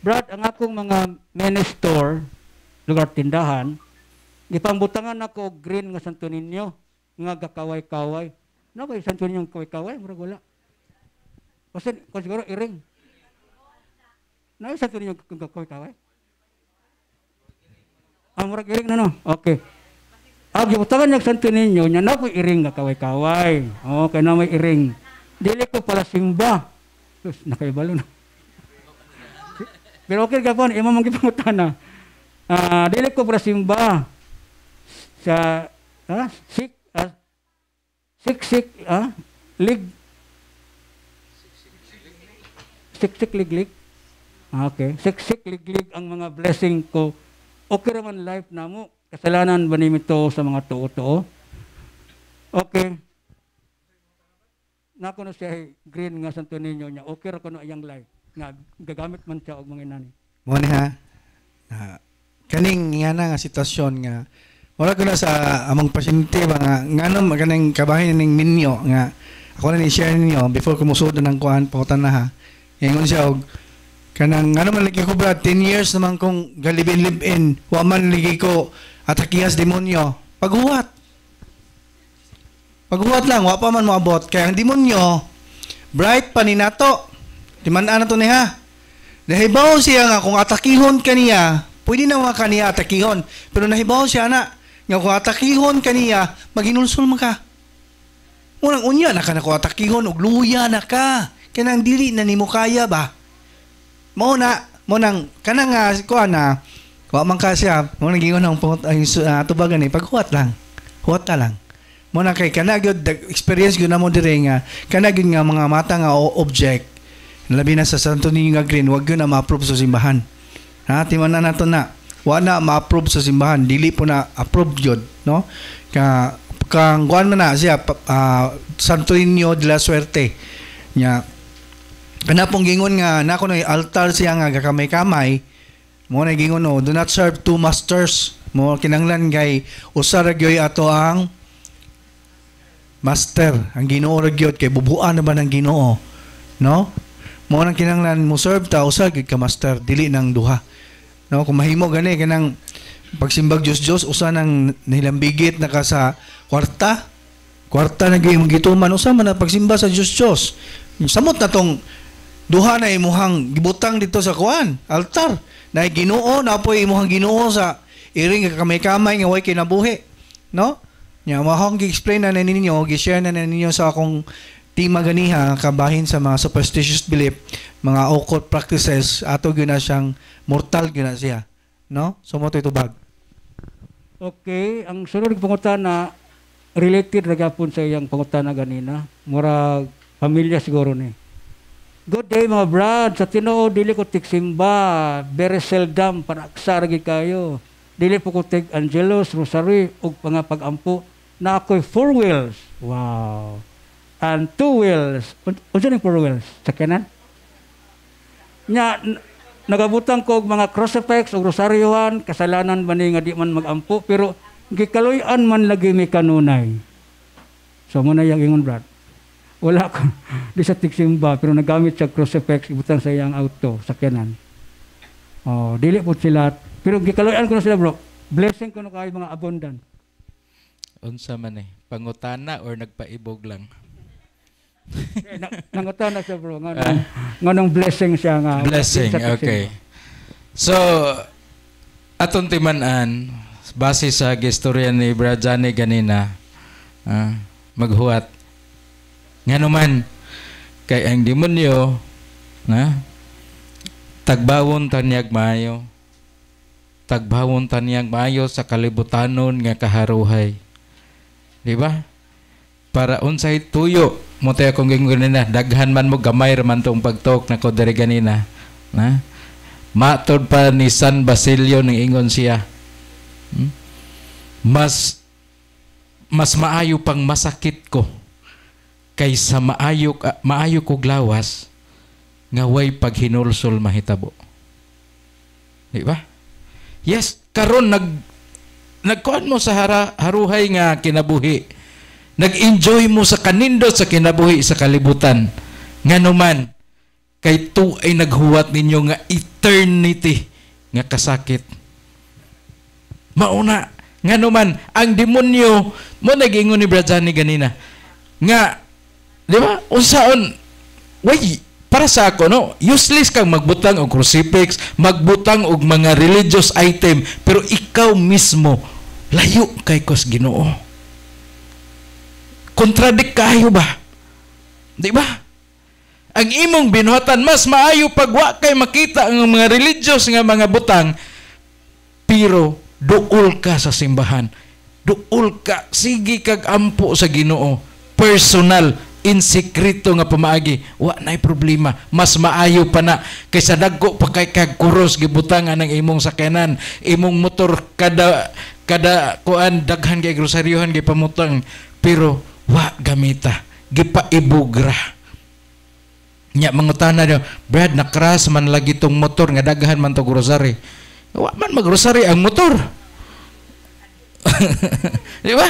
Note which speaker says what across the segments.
Speaker 1: Brad, ang akong mga mini store, lugar tindahan, gipangbutangan ako og green nga Santo Niño, nga gakaway-kaway. Ano ba yung Santo Niño kaway-kaway? Murag wala. Kasi siguro iring. Ano yung Santo Niño kaway-kaway? Murag iring na no? Okay. Gibutangan niya Santo Niño, niya na po iring nga kaway-kaway. Okay na may iring. Dili ko pala simba. Tapos, nakaibalo na. Pero okay, gapon, imo mong gipangutana. Dili ko pala simba. Sa, Siksik lig. Okay. Siksik lig ang mga blessing ko. Okay naman life na mo. Kasalanan ba nimito sa mga tuo-tuo? Okay. Nako na siya green nga Santo Niño niya. Okay ra ko na iyang life. Nga gagamit man siya og mga inani.
Speaker 2: Mo ni ha. Kaning nga sitwasyon nga wala ko na sa among pasyente ba nga ngano maganing kabahin ning minyo nga ako na ni share ninyo before ko musud ng kuan pangutan na ha. Ingon siya og kanang ngano man lagi ko bra 10 years naman kong galibin live in wa man lagi ko atakihas demonyo. Paghuwat lang wa pa man moabot kay ang demonyo bright pa ni nato. Timan-an na to niya. Nahibaw siya nga kung atakihon kaniya, pwede na mga kaniya atakihon. Pero nahibaw siya na, nga kung atakihon kaniya, maginulsol mo ka. Unang unya na ka na kung atakihon, ug luya na ka. Kanang dili na ni mo kaya ba? Munang, kanang nga, kuha na, kuha man ka siya, munang gingon ang tubagan eh, paghuwat lang. Huwat ka lang. Muna kay kanagod, experience ko na mo dire nga, kanagod nga mga mata nga object, labi na sa Santo Niño nga green, wag yun na ma-approve sa simbahan. Timan na nato na, wag na ma-approve sa simbahan, dili po na approve yun, no? Kang kuhan man na siya, Santo Niño de la Suerte, nya, kanapong gingon nga, nako na altar siya nga, kakamay-kamay, mo na gingon no, do not serve two masters, mo kinanglan kay, usara gyoy ato ang master, ang Ginoo ra gyud kay bubuan na ba ng Ginoo, no? Mo nang kinahanglan mo serve ta usa gid ka master dili nang duha, no? Kung mahimo gani kanang pagsimbag Dios usa nang nilambigit na ka sa kwarta na gyud imong gituman usa man na pagsimba sa Dios. Samot na tong duha na imuhang gibutang dito sa kuan altar na Ginoo na po imuhang Ginoo sa iring kamay-kamay nga way kinabuhi, no? Nya mahong gi-explain na ninyo, gi-share na ninyo sa akong tima ganiha kabahin sa mga superstitious belief, mga occult practices, ato gyud na siyang mortal gyud na siya, no? So mo tubag.
Speaker 1: Okay, ang sunod pangutana related ra gyapon sa iyang pangutana ganina, mura pamilya siguro ni. Good day mga brad, sa Tinoo dili ko tiksimba, very seldom panaksa ra gyud kayo. Dili po ko tig Angelos, Rosary ug mga pag-ampo na ako'y 4 wheels. Wow. And 2 wheels. Unsa ning 4 wheels? Sakyanan? Nya nagabutang ko og mga crucifix ug rosaryohan, kasalanan man nga di man mag-ampo pero gikaluy-an man lagi mi kanunay. So mo na yang ingon brad. Wala ko di sa tigsimba pero nagamit sa crucifix ibutang sa iyang auto, sakyanan. Oh, dili po sila pero gikaluyan ko na sila bro. Blessing ko na kayo mga abundant.
Speaker 3: Unsa man pangutana or nagpaibog lang?
Speaker 1: Nangutana siya bro. Nganong blessing siya nga.
Speaker 3: Blessing, okay. So, atong timan-an, base sa gistorya ni Brad Johnny ganina, maghuwat. Nga naman, kay ang demonyo, tagbawon tanyag maayo. Tagbawon taniyang maayo sa kalibutanon nga kaharuhay. Di ba? Para unsay tuyo mo tayo kung ganina, daghan man mo gamay raman tong pagtok na ko diri ganina. Na? Matod pa ni San Basilio ning ingon siya. Mas maayo pang masakit ko kaysa maayo kog lawas nga way paghinulsol mahitabo. Di ba? Yes, karon nagkuan mo sa haruhay nga kinabuhi. Nag-enjoy mo sa kanindot sa kinabuhi sa kalibutan. Nganuman, kay tu ay naghuwat ninyo nga eternity nga kasakit. Mauna nga naman ang demonyo mo nagingon ni Brad Johnny ganina nga di ba unsaon way para sa ako no useless kang magbutang og crucifix, magbutang og mga religious item, pero ikaw mismo layo kay kos Ginoo. Kontradik kayo ba? Di ba? Ang imong binuhatan mas maayo pag wa kay makita ang mga religious nga mga butang, pero duol ka sa simbahan. Duol ka, sige kag ampo sa Ginoo. Personal, in sekreto nga pamaagi, wa na'y problema. Mas maayo pa na kaysa dagko pa kay kag kuros gibutangan ng imong sakyanan, imong motor kada kuan daghan kay groceryohan gipamutang, pero wa gamita, gipaibugra. Nya mangutana niyo, Brad, nakras man lagi tong motor nga daghan man to grocery. Wa man mag-grocery ang motor. Di ba?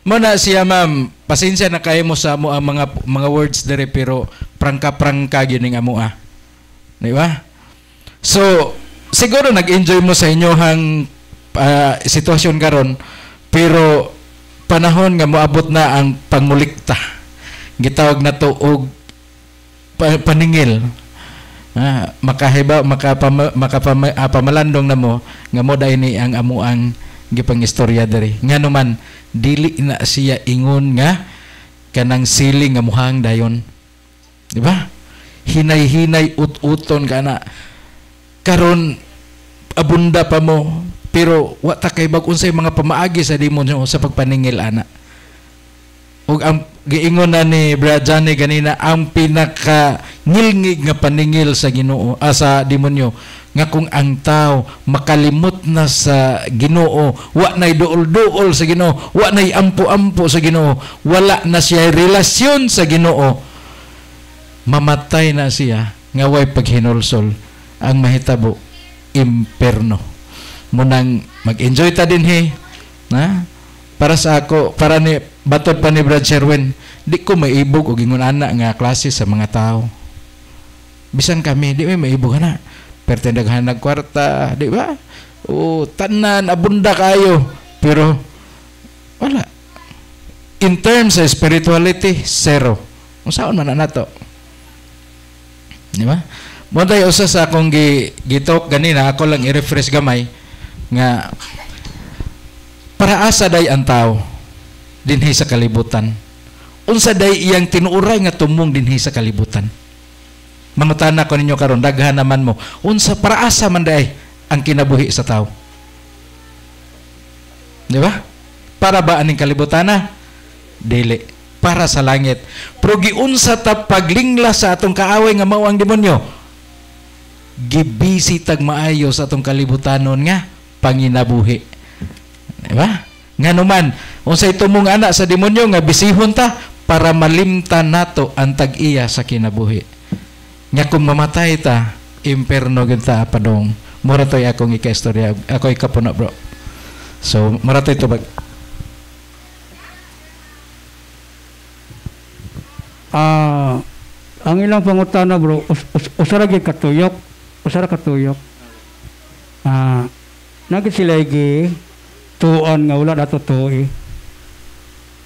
Speaker 3: Muna siya, ma'am, pasensya na kayo mo sa mo ang mga words dire, pero prangka-prangka gining amo ah. Di ba? So, siguro nag-enjoy mo sa inyohang sitwasyon karon, pero panahon nga moabot na ang pangmulikta. Gitawag na to og paningil. Makahiba pamalandong na mo nga mo dai ni ang amuang gipang istorya diri. Nga naman dili na siya ingon nga kanang siling nga muhang dayon. Di ba? Hinay-hinay ut-uton kana. Karon abunda pa mo, pero wa ta kay bag-unsay mga pamaagi sa demonyo sa pagpaningil ana. Ug ang giingon na ni Brad Johnny ganina, ang pinaka ngilngig nga paningil sa Ginoo sa demonyo nga kung ang tao makalimot na sa Ginoo, wa nay duol-duol sa Ginoo, wa nay ampo-ampo sa Ginoo, wala na siya relasyon sa Ginoo, mamatay na siya nga way paghinulsol. Ang mahitabo imperno. Munang mag-enjoy ta din na para sa ako, para ni batod pa ni Brad Sherwin, di ko maibog o gingon ana nga klase sa mga tao. Bisan kami, di may maibog na. Pertendaghan nagkwarta, di ba? O tanan, abunda kayo. Pero, wala. In terms of spirituality, zero. Saan man na to? Di ba? Munday usa sa akong gitalk ganina, ako lang i-refresh gamay, nga para asa day ang tao dinhi sa kalibutan, unsa day iyang tinuuray nga tumong dinhi sa kalibutan. Mangutana ko ninyo karon, daghan naman mo, unsa para asa man day ang kinabuhi sa tao? Di ba? Para ba aning kalibutan na? Dili, para sa langit. Pero giunsa ta paglingla sa atong kaaway nga mao ang demonyo, gibisi tag maayo sa atong kalibutanon nga panginabuhi. Diba? Nga naman, unsay tumong ana sa demonyo nga bisihon ta para malimtan nato ang tag-iya sa kinabuhi. Nga kung mamatay ta, imperno gid ta padong. Mura to'y akong ika-istorya. Ako ikapuna, bro. So, mura to'y tubag.
Speaker 1: Ang ilang pangutana, bro, usara gid katuyok. Usara katuyok. Nagit sila tuon nga wala dato tuoy.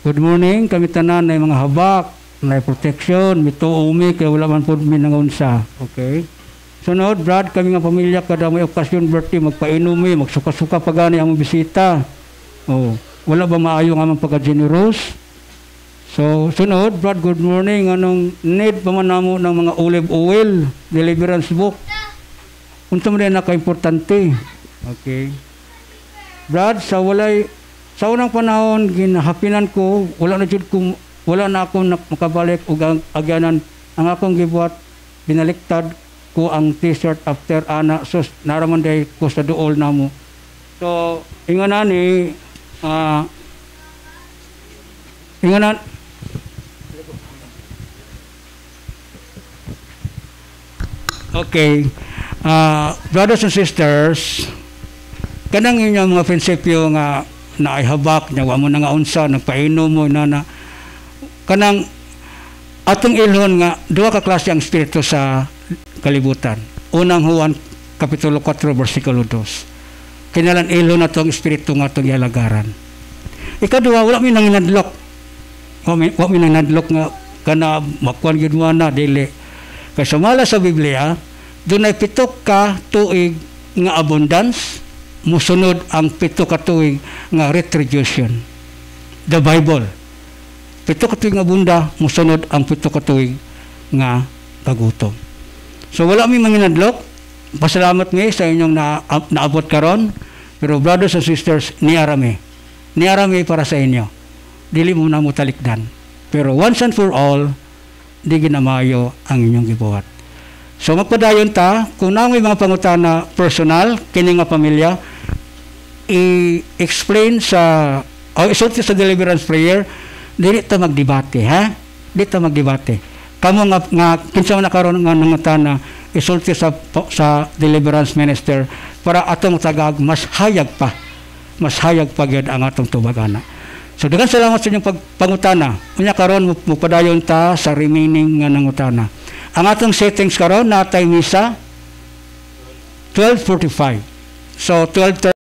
Speaker 1: Good morning, kami tanan na mga habak, na protection, mituumi kay wala man pud mi nangunsa. Okay? Sunod, Brad, kami nga pamilya kada may okasyon birthday magpainumi, magsuka-suka pagani ang bisita. Oh, wala ba maayo nga man pagka-generous? So, sunod, Brad, good morning, anong need pa man namo ng mga olive oil, deliverance book. Unsa man na ka-importante. Okay? Brad, sa unang panahon ginahapinan ko, wala na ako makabalik ug agyanan ang akong gibuhat, binaliktad ko ang t-shirt after ana, so naraman day ko sa duol namo. So inganan ni okay, brothers and sisters, kanang inyong mga prinsipyo nga naihabak nya wa mo na nga unsa nagpainom mo kanang atong ilhon nga duha ka klase ang espiritu sa kalibutan. Unang Juan kapitulo 4 bersikulo 2. Kinalan ilo na tong espiritu nga tong ialagaran. Ikaduha, wala mi nang inadlok. Wala mi nang inadlok nga kana makuan gyud mo na dili. Kay sumala sa Biblia, dunay 7 ka tuig nga abundance, musunod ang 7 ka tuig nga retribution. The Bible. 7 ka tuig nga bunda, musunod ang 7 ka tuig nga kagutom. So wala mi manginadlok. Pasalamat mi sa inyong naabot karon. Pero brothers and sisters, niarami para sa inyo. Dili mo na mo talikdan. Pero once and for all, di ginamayo ang inyong gibuhat. So magpadayon ta, kung na may mga pangutana personal, kini nga pamilya, i-explain sa isulti sa deliverance prayer, dili ta magdebate, ha? Dili ta magdebate. Kamo nga kinsa man nakaroon nga nangutana, isulti sa deliverance minister para atong tagag mas hayag pa gyud ang atong tubagana. So daghang salamat sa inyong pangutana. Unya karon mupadayon ta sa remaining nga nangutana. Ang atong settings karon natay misa 12:45. So 12:30